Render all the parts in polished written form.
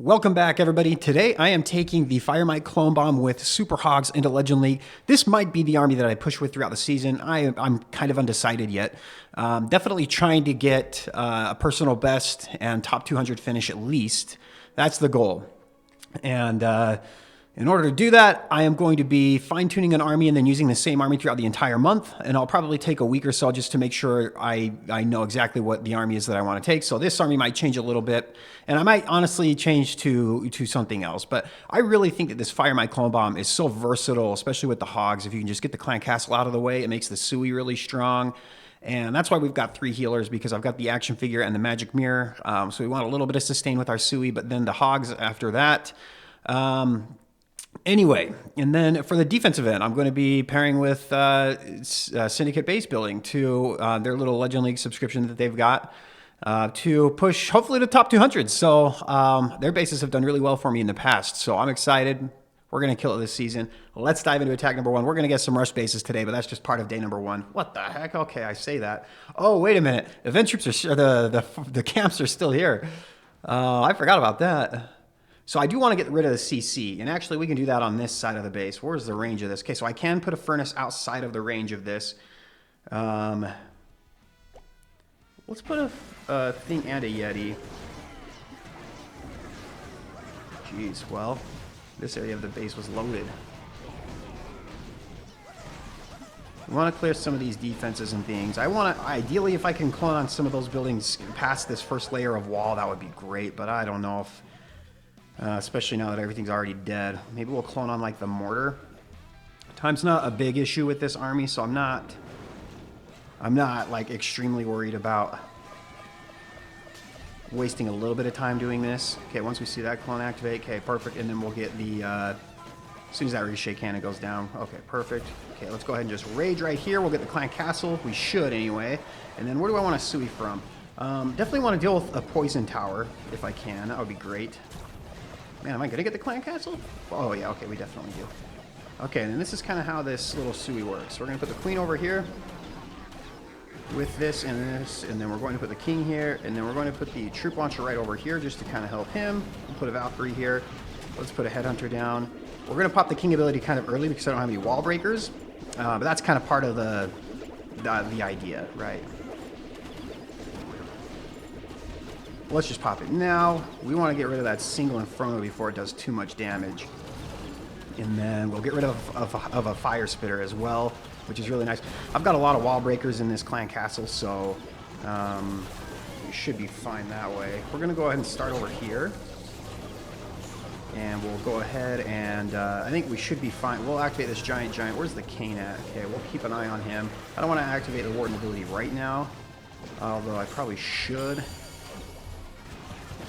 Welcome back, everybody. Today I am taking the 𝗪𝗪𝗘𝗢𝗦 with Super Hogs into Legend League. This might be the army that I push with throughout the season. I'm kind of undecided yet. Definitely trying to get a personal best and top 200 finish at least. That's the goal. And in order to do that, I am going to be fine-tuning an army and then using the same army throughout the entire month. And I'll probably take a week or so just to make sure I know exactly what the army is that I want to take. So this army might change a little bit. And I might honestly change to something else. But I really think that this 𝗪𝗪𝗘𝗢𝗦 is so versatile, especially with the Hogs. If you can just get the Clan Castle out of the way, it makes the 𝗪𝗔𝗘 really strong. And that's why we've got 3 healers, because I've got the action figure and the magic mirror. So we want a little bit of sustain with our 𝗪𝗔𝗘, but then the Hogs after that. Anyway, and then for the defensive end, I'm going to be pairing with Syndicate Base Building to their little Legend League subscription that they've got to push, hopefully, to top 200. So their bases have done really well for me in the past. So I'm excited. We're going to kill it this season. Let's dive into attack number 1. We're going to get some rush bases today, but that's just part of day number 1. What the heck? Okay, I say that. Oh, wait a minute. Event troops are the camps are still here. I forgot about that. So I do want to get rid of the CC, and actually we can do that on this side of the base. Where's the range of this? Okay, so I can put a furnace outside of the range of this. Let's put a thing and a Yeti. Jeez, well, this area of the base was loaded. We want to clear some of these defenses and things. I want to, ideally, if I can clone on some of those buildings past this first layer of wall, that would be great, but I don't know if... especially now that everything's already dead. Maybe we'll clone on like the mortar. Time's not a big issue with this army, so I'm not like extremely worried about wasting a little bit of time doing this. Okay, once we see that clone activate, okay, perfect, and then we'll get the as soon as that ricochet cannon goes down. Okay, perfect. Okay, let's go ahead and just rage right here. We'll get the Clan Castle. We should anyway. And then where do I want to 𝗪𝗧 from? Definitely want to deal with a poison tower if I can. That would be great. Man, am I going to get the Clan Castle? Oh, yeah, okay, we definitely do. Okay, and then this is kind of how this little 𝗪𝗧 works. We're going to put the Queen over here with this, and then we're going to put the King here, and then we're going to put the Troop Launcher right over here just to kind of help him. We'll put a Valkyrie here. Let's put a Headhunter down. We're going to pop the King ability kind of early because I don't have any wall breakers, but that's kind of part of the idea, right? Let's just pop it now. We want to get rid of that single Inferno before it does too much damage. And then we'll get rid of a Fire Spitter as well, which is really nice. I've got a lot of wall breakers in this Clan Castle, so we should be fine that way. We're going to go ahead and start over here. And we'll go ahead and I think we should be fine. We'll activate this giant. Where's the Cane at? Okay, we'll keep an eye on him. I don't want to activate the Warden ability right now, although I probably should.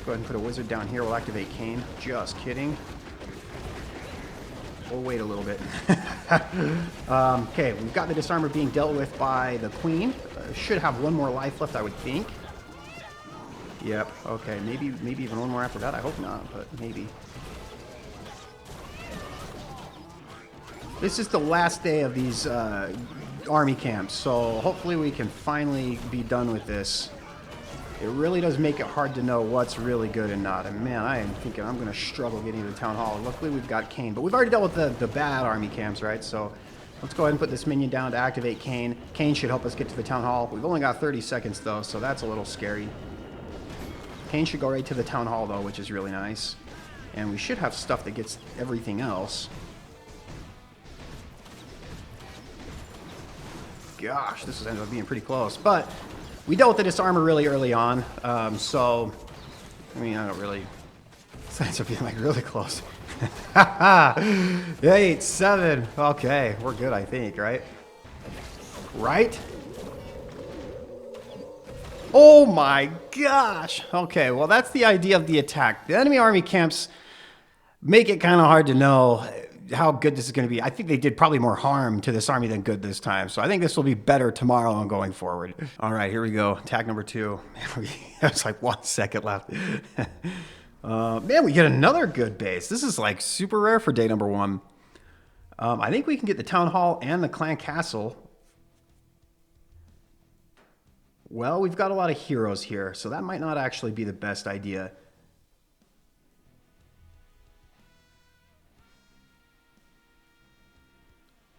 Go ahead and put a wizard down here. We'll activate Kane. Just kidding. We'll wait a little bit. Okay, we've got the disarmor being dealt with by the Queen. Should have 1 more life left, I would think. Yep. Okay. Maybe even 1 more after that. I hope not, but maybe. This is the last day of these army camps, so hopefully we can finally be done with this. It really does make it hard to know what's really good and not. And man, I am thinking I'm going to struggle getting to the Town Hall. Luckily, we've got Kane. But we've already dealt with the bad army camps, right? So let's go ahead and put this minion down to activate Kane. Kane should help us get to the Town Hall. We've only got 30 seconds, though, so that's a little scary. Kane should go right to the Town Hall, though, which is really nice. And we should have stuff that gets everything else. Gosh, this has ended up being pretty close. But... we dealt with the disarmor really early on, so, I mean, I don't really, it ends up being like really close. 8, 7, okay, we're good, I think, right? Right? Oh my gosh! Okay, well, that's the idea of the attack. The enemy army camps make it kind of hard to know how good this is going to be. I think they did probably more harm to this army than good this time. So I think this will be better tomorrow and going forward. All right, here we go. Attack number 2. There's like 1 second left. Man, we get another good base. This is like super rare for day number 1. I think we can get the Town Hall and the Clan Castle. Well, we've got a lot of heroes here, so that might not actually be the best idea.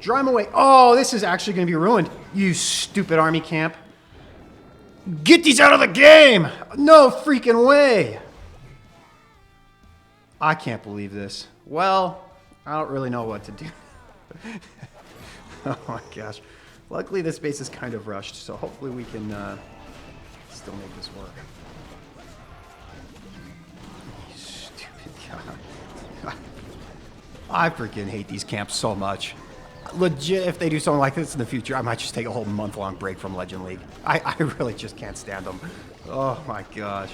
Drive him away. Oh, this is actually going to be ruined. You stupid army camp. Get these out of the game. No freaking way. I can't believe this. Well, I don't really know what to do. Oh my gosh. Luckily, this base is kind of rushed, so hopefully we can still make this work. You stupid god. I freaking hate these camps so much. Legit, if they do something like this in the future, I might just take a whole month-long break from Legend League. I really just can't stand them. Oh my gosh.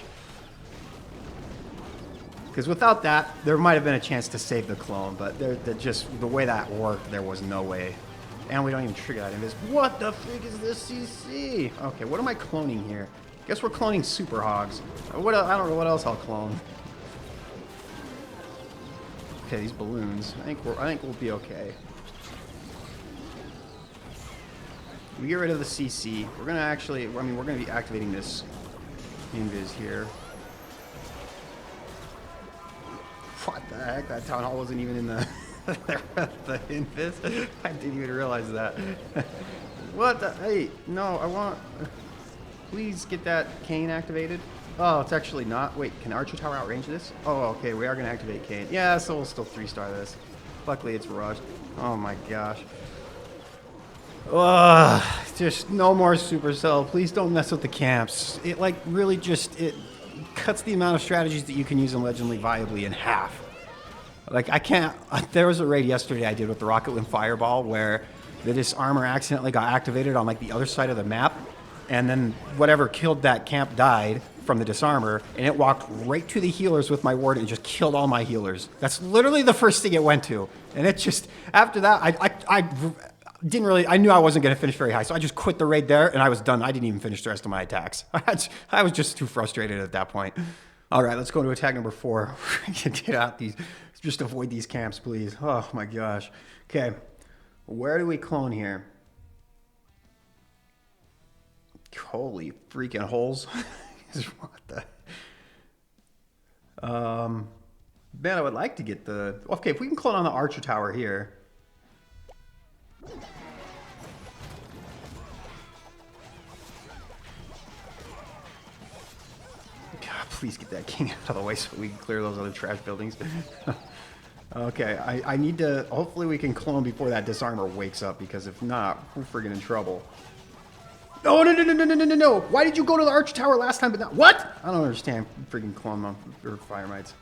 Because without that, there might have been a chance to save the clone, but just the way that worked, there was no way. And we don't even trigger that invis. What the frig is this CC? Okay, what am I cloning here? Guess we're cloning Super Hogs. What I don't know what else I'll clone. Okay, these balloons. I think we'll be okay. We get rid of the CC. We're gonna actually, I mean, we're gonna be activating this invis here. What the heck? That town hall wasn't even in the the invis. I didn't even realize that. What the? Hey, no, I want. Please get that cane activated. Oh, it's actually not. Wait, can Archer Tower outrange this? Oh, okay, we are gonna activate cane. Yeah, so we'll still 3-star this. Luckily, it's rushed. Oh my gosh. Ugh, Just no more Supercell. Please don't mess with the camps. It like really just, it cuts the amount of strategies that you can use in Legend League viably in half. Like I can't, there was a raid yesterday I did with the Rocket Wind Fireball where the disarmor accidentally got activated on like the other side of the map. And then whatever killed that camp died from the disarmor, and it walked right to the healers with my ward and just killed all my healers. That's literally the first thing it went to. And it just, after that, I didn't really, I knew I wasn't going to finish very high, so I just quit the raid there, and I was done. I didn't even finish the rest of my attacks. I was just too frustrated at that point. All right, let's go to attack number 4. Get out these, just avoid these camps, please. Oh my gosh. Okay, where do we clone here? Holy freaking holes. What the? Man, I would like to get the... Okay, if we can clone on the Archer Tower here. God, please get that king out of the way so we can clear those other trash buildings. Okay, I need to... Hopefully we can clone before that disarmor wakes up, because if not, we're friggin' in trouble. No, no, no, no, no, no, no, no, no. Why did you go to the Archer Tower last time but not... What? I don't understand. Freaking clone them, or fire mites.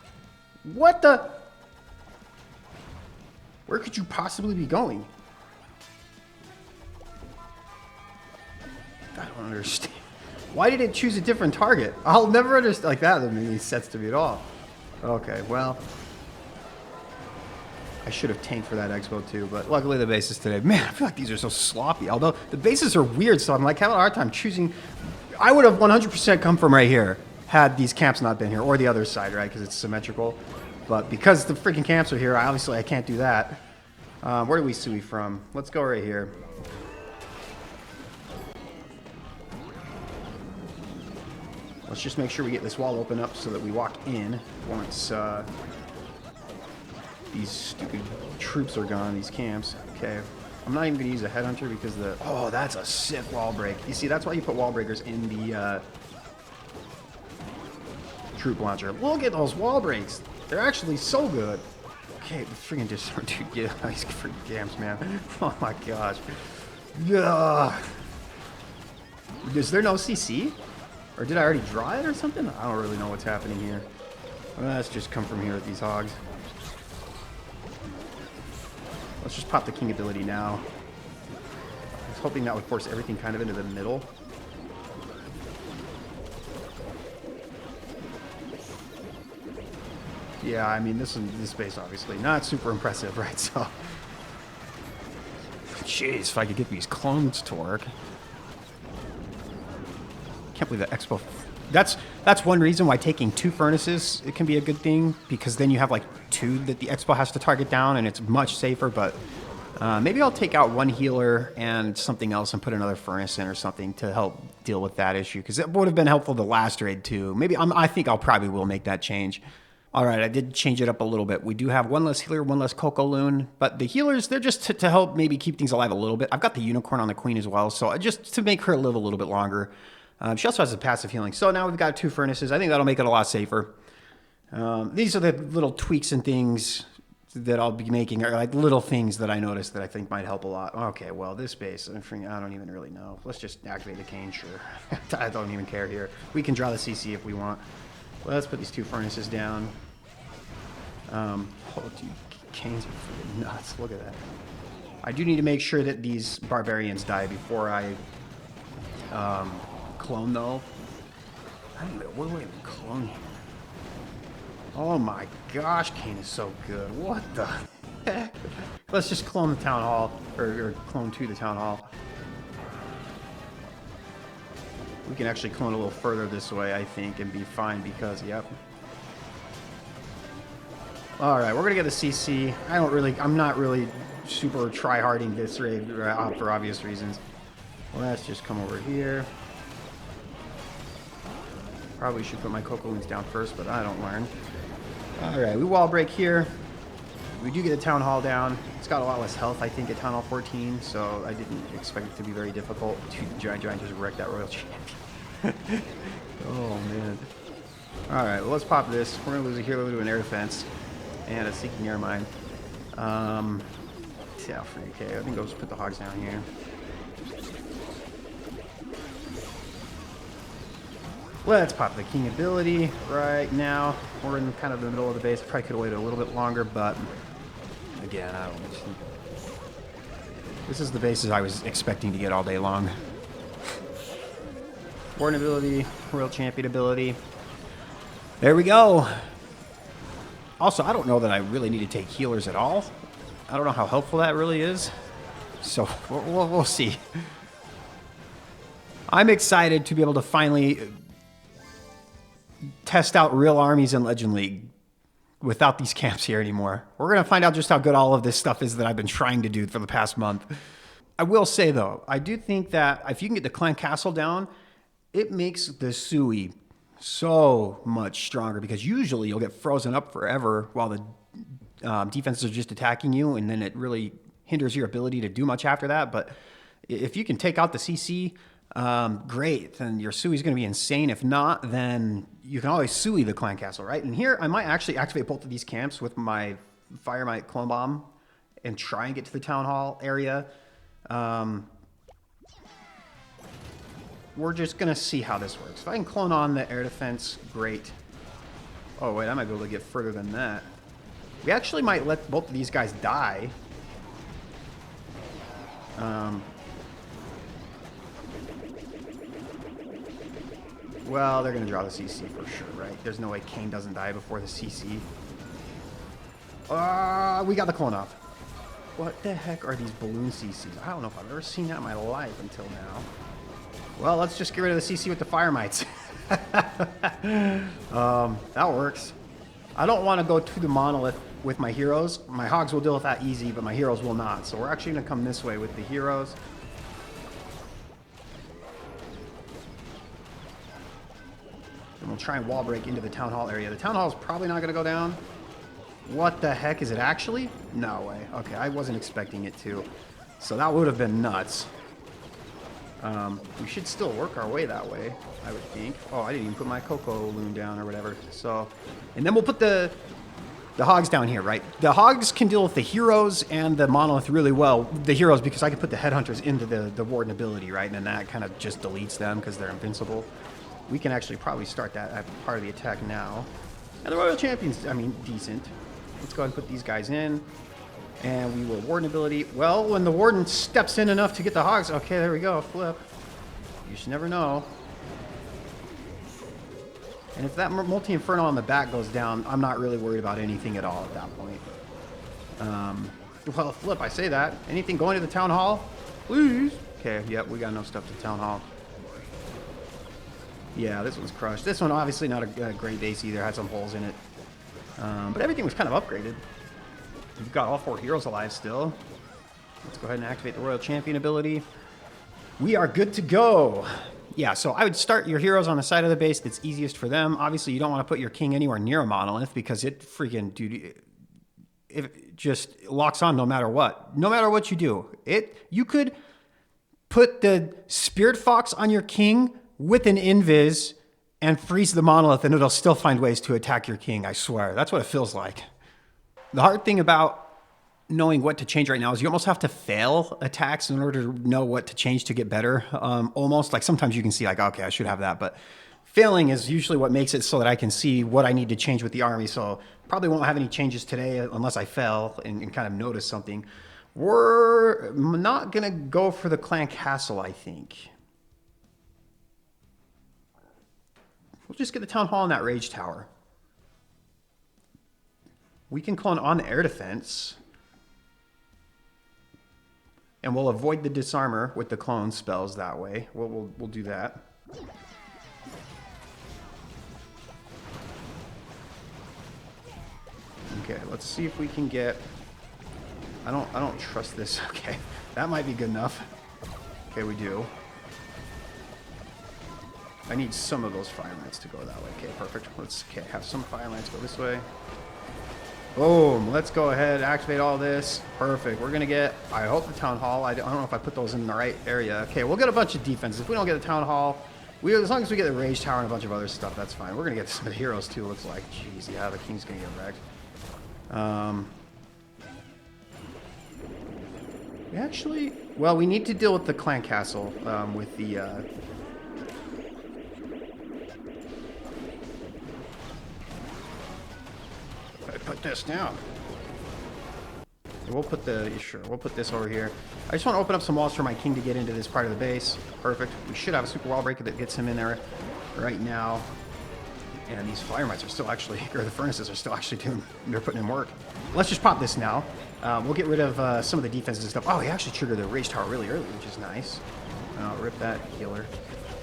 What the... Where could you possibly be going? I don't understand. Why did it choose a different target? I'll never understand. Like, that doesn't make any sense to me at all. Okay, well... I should have tanked for that expo too, but luckily the bases today, man, I feel like these are so sloppy. Although the bases are weird, so I'm like having a hard time choosing. I would have 100% come from right here had these camps not been here, or the other side, right? Because it's symmetrical. But because the freaking camps are here, obviously I can't do that. Where do we sui from? Let's go right here. Let's just make sure we get this wall open up so that we walk in once. These stupid troops are gone, these camps. Okay, I'm not even going to use a headhunter because the... Oh, that's a sick wall break. You see, that's why you put wall breakers in the troop launcher. Look at those wall breaks. They're actually so good. Okay, the freaking disarm, dude, get out of these freaking camps, man. Oh my gosh. Yeah. Is there no CC? Or did I already draw it or something? I don't really know what's happening here. Let's just come from here with these hogs. Let's just pop the king ability now. I was hoping that would force everything kind of into the middle. Yeah, I mean, this base obviously not super impressive, right? So, jeez, if I could get these clones to work. Can't believe that expo. That's one reason why taking 2 furnaces, it can be a good thing, because then you have like 2 that the expo has to target down, and it's much safer. But maybe I'll take out 1 healer and something else and put another furnace in or something to help deal with that issue, because it would have been helpful the last raid too. Maybe I think I'll probably will make that change. All right, I did change it up a little bit. We do have 1 less healer, 1 less Coco Loon, but the healers, they're just to help maybe keep things alive a little bit. I've got the unicorn on the queen as well, so just to make her live a little bit longer. She also has a passive healing. So now we've got 2 furnaces. I think that'll make it a lot safer. These are the little tweaks and things that I'll be making, or like little things that I noticed that I think might help a lot. Okay, well, this base, I don't even really know. Let's just activate the cane, sure. I don't even care here. We can draw the CC if we want. Well, let's put these 2 furnaces down. Oh, dude, canes are freaking nuts. Look at that. I do need to make sure that these barbarians die before I... clone though. I don't know, what do I even clone here? Oh my gosh, Kane is so good. What the heck? Let's just clone the town hall, or clone to the town hall. We can actually clone a little further this way, I think, and be fine because, yep. All right, we're gonna get the CC. I'm not really super try-harding this raid for obvious reasons. Well, let's just come over here. Probably should put my Coco Loons down first, but I don't learn. Alright, we wall break here. We do get a Town Hall down. It's got a lot less health, I think, at Town Hall 14, so I didn't expect it to be very difficult. Dude, Giant just wrecked that Royal Champion. Oh, man. Alright, well, let's pop this. We're going to lose a hero to an air defense and a Seeking Air Mine. Yeah, okay, I think I'll just put the hogs down here. Let's pop the king ability right now. We're in kind of the middle of the base. Probably could have waited a little bit longer, but again, I don't know. This is the bases I was expecting to get all day long. Warden ability, Royal Champion ability. There we go. Also, I don't know that I really need to take healers at all. I don't know how helpful that really is. So we'll see. I'm excited to be able to finally test out real armies in Legend League without these camps here anymore. We're going to find out just how good all of this stuff is that I've been trying to do for the past month. I will say, though, I do think that if you can get the clan castle down, it makes the Sui so much stronger, because usually you'll get frozen up forever while the defenses are just attacking you, and then it really hinders your ability to do much after that. But if you can take out the CC, great, then your Sui is going to be insane. If not, then you can always Sui the clan castle, right? And here I might actually activate both of these camps with my 𝗪𝗪𝗘𝗢𝗦 clone bomb and try and get to the town hall area. We're just going to see how this works. If I can clone on the air defense, great. Oh, wait, I might be able to get further than that. We actually might let both of these guys die. Well, they're going to draw the CC for sure, right? There's no way Kane doesn't die before the CC. We got the clone off. What the heck are these balloon CCs? I don't know if I've ever seen that in my life until now. Well, let's just get rid of the CC with the 𝗪𝗪𝗘𝗧𝗖𝗛. That works. I don't want to go to the monolith with my heroes. My hogs will deal with that easy, but my heroes will not. So we're actually going to come this way with the heroes. And we'll try and wall break into the town hall area. The town hall is probably not going to go down. What the heck is it actually? No way. Okay, I wasn't expecting it to. So that would have been nuts. We should still work our way that way, I would think. Oh, I didn't even put my cocoa loon down or whatever. So, and then we'll put the hogs down here, right? The hogs can deal with the heroes and the monolith really well. The heroes, because I can put the headhunters into the warden ability, right? And then that kind of just deletes them because they're invincible. We can actually probably start that part of the attack now. And the Royal Champion's, I mean, decent. Let's go ahead and put these guys in. And we will warden ability. Well, when the warden steps in enough to get the hogs. Okay, there we go. Flip. You should never know. And if that multi-inferno on the back goes down, I'm not really worried about anything at all at that point. Well, flip, I say that. Anything going to the town hall? Please. Okay, yep, we got enough stuff to town hall. Yeah, this one's crushed. This one, obviously not a great base either. Had some holes in it. But everything was kind of upgraded. We've got all 4 heroes alive still. Let's go ahead and activate the Royal Champion ability. We are good to go. Yeah, so I would start your heroes on the side of the base that's easiest for them. Obviously, you don't want to put your king anywhere near a monolith because it freaking, dude, it just locks on no matter what. No matter what you do. You could put the Spirit Fox on your king with an invis and freeze the monolith and it'll still find ways to attack your king, I swear. That's what it feels like. The hard thing about knowing what to change right now is you almost have to fail attacks in order to know what to change to get better. Almost like sometimes you can see like, okay, I should have that, but failing is usually what makes it so that I can see what I need to change with the army. So probably won't have any changes today unless I fail and kind of notice something. We're not going to go for the clan castle, I think. We'll just get the town hall and that rage tower. We can clone on the air defense. And we'll avoid the disarmor with the clone spells that way. We'll do that. Okay, let's see if we can get... I don't trust this. Okay, that might be good enough. Okay, we do. I need some of those 𝗪𝗪𝗘𝗧𝗖𝗛 to go that way. Okay, perfect. Let's have some 𝗪𝗪𝗘𝗧𝗖𝗛 go this way. Boom. Let's go ahead, activate all this. Perfect. We're going to get, I hope, the town hall. I don't know if I put those in the right area. Okay, we'll get a bunch of defense. If we don't get the town hall, as long as we get the rage tower and a bunch of other stuff, that's fine. We're going to get some of the heroes too, looks like. Jeez, yeah, the king's going to get wrecked. We actually, well, we need to deal with the clan castle with the put this down. We'll put we'll put this over here. I just want to open up some walls for my king to get into this part of the base. Perfect. We should have a super wall breaker that gets him in there right now. And these fire mites are still actually, or the furnaces are still actually they're putting in work. Let's just pop this now. We'll get rid of some of the defenses and stuff. Oh, he actually triggered the rage tower really early, which is nice. Rip that healer.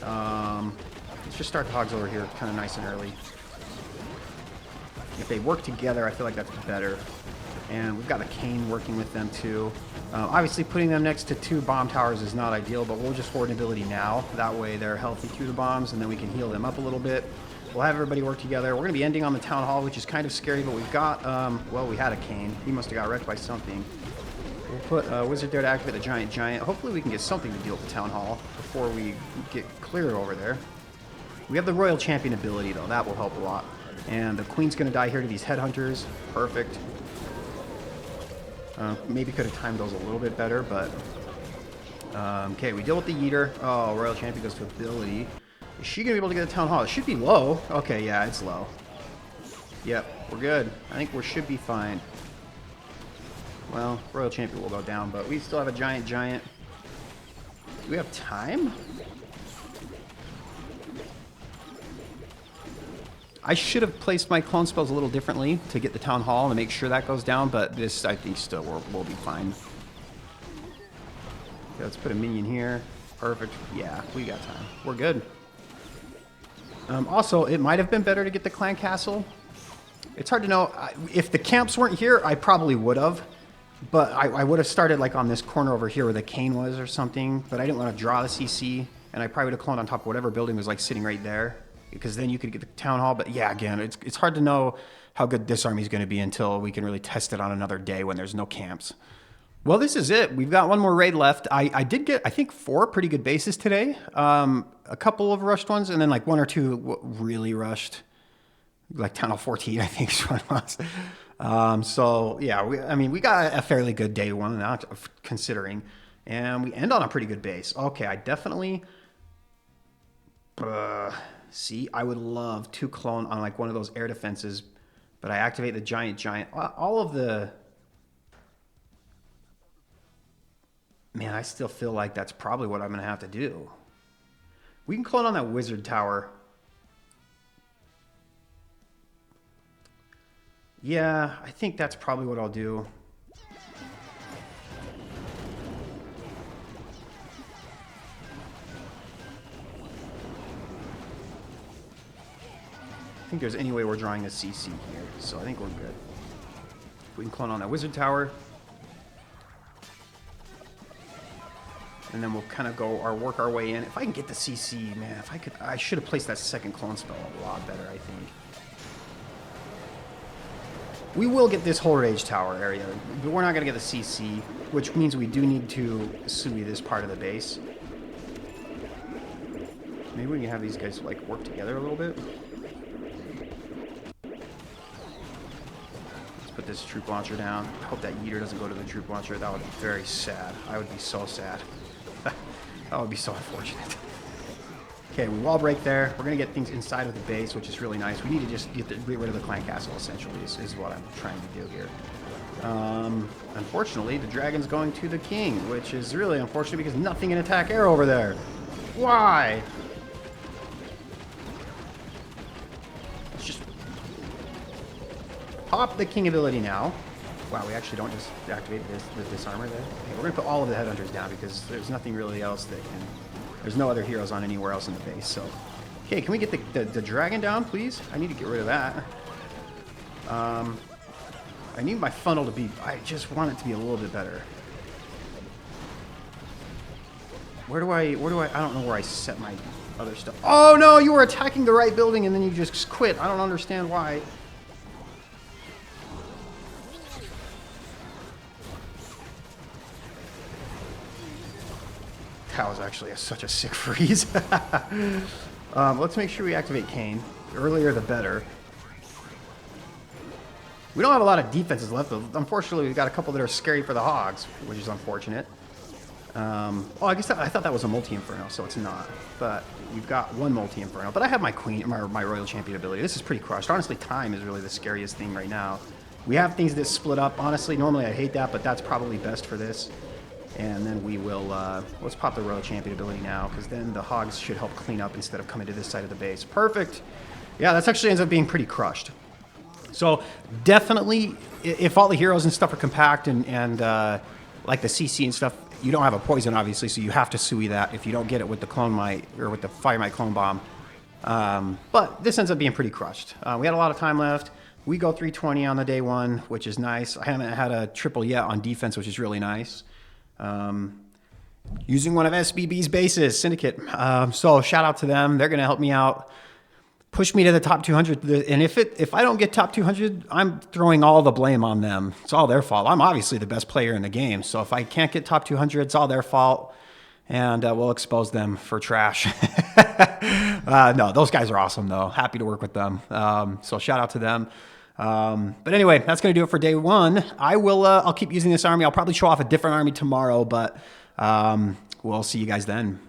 Let's just start the hogs over here kind of nice and early. If they work together, I feel like that's better. And we've got a cane working with them too. Obviously, putting them next to 2 bomb towers is not ideal, but we'll just hoard ability now. That way they're healthy through the bombs, and then we can heal them up a little bit. We'll have everybody work together. We're going to be ending on the town hall, which is kind of scary, but we've got, well, we had a cane. He must have got wrecked by something. We'll put a wizard there to activate the giant. Hopefully we can get something to deal with the town hall before we get clear over there. We have the royal champion ability, though. That will help a lot. And the queen's going to die here to these headhunters. Perfect. Maybe could have timed those a little bit better, but... okay, we deal with the yeeter. Oh, royal champion goes to ability. Is she going to be able to get the town hall? It should be low. Okay, yeah, it's low. Yep, we're good. I think we should be fine. Well, royal champion will go down, but we still have a giant. Do we have time? I should have placed my clone spells a little differently to get the town hall and to make sure that goes down, but this, I think, still will be fine. Okay, let's put a minion here. Perfect. Yeah, we got time. We're good. Also, it might have been better to get the clan castle. It's hard to know. If the camps weren't here, I probably would have. But I would have started like on this corner over here where the cane was or something. But I didn't want to draw the CC. And I probably would have cloned on top of whatever building was like sitting right there. Because then you could get the town hall. But yeah, again, it's hard to know how good this army is going to be until we can really test it on another day when there's no camps. Well, this is it. We've got one more raid left. I did get, I think, 4 pretty good bases today. A couple of rushed ones, and then like 1 or 2 really rushed. Like Town Hall 14, I think is what it was. So, yeah, we got a fairly good day one, now considering. And we end on a pretty good base. Okay, I definitely... see, I would love to clone on like one of those air defenses, but I activate the giant. All of the... Man, I still feel like that's probably what I'm going to have to do. We can clone on that wizard tower. Yeah, I think that's probably what I'll do. I think there's any way we're drawing a CC here, so I think we're good. We can clone on that wizard tower. And then we'll kind of work our way in. If I can get the CC, man, I should have placed that second clone spell a lot better, I think. We will get this whole rage tower area, but we're not going to get the CC, which means we do need to sui this part of the base. Maybe we can have these guys like work together a little bit. Let's put this troop launcher down. I hope that yeeter doesn't go to the troop launcher. That would be very sad. I would be so sad. That would be so unfortunate. Okay, we wall break there. We're going to get things inside of the base, which is really nice. We need to just get rid of the clan castle, essentially, is what I'm trying to do here. Unfortunately, the dragon's going to the king, which is really unfortunate because nothing in attack air over there. Why? Let's just pop the king ability now. Wow, we actually don't just activate the disarmor there. Okay, we're going to put all of the headhunters down because there's nothing really else that can... There's no other heroes on anywhere else in the base, so... Okay, can we get the dragon down, please? I need to get rid of that. I need my funnel to be... I just want it to be a little bit better. Where do I... I don't know where I set my other stuff. Oh, no! You were attacking the right building and then you just quit. I don't understand why. That was actually such a sick freeze. Let's make sure we activate Kane. The earlier, the better. We don't have a lot of defenses left. Unfortunately, we've got a couple that are scary for the Hogs, which is unfortunate. Oh, I guess I thought that was a multi-inferno, so it's not. But we've got one multi-inferno. But I have my queen, my royal champion ability. This is pretty crushed. Honestly, time is really the scariest thing right now. We have things that split up. Honestly, normally I hate that, but that's probably best for this. And then we will, let's pop the row champion ability now, because then the hogs should help clean up instead of coming to this side of the base. Perfect. Yeah, that actually ends up being pretty crushed. So definitely, if all the heroes and stuff are compact and like the CC and stuff, you don't have a poison, obviously, so you have to Sui that if you don't get it with the Clone Might or with the Fire Might Clone Bomb. But this ends up being pretty crushed. We had a lot of time left. We go 320 on the day one, which is nice. I haven't had a triple yet on defense, which is really nice. Using one of SBB's bases, Syndicate. So shout out to them. They're going to help me out, push me to the top 200. And if I don't get top 200, I'm throwing all the blame on them. It's all their fault. I'm obviously the best player in the game. So if I can't get top 200, it's all their fault. And we'll expose them for trash. No, those guys are awesome, though. Happy to work with them. So shout out to them. But anyway, that's going to do it for day one. I'll keep using this army. I'll probably show off a different army tomorrow, but we'll see you guys then.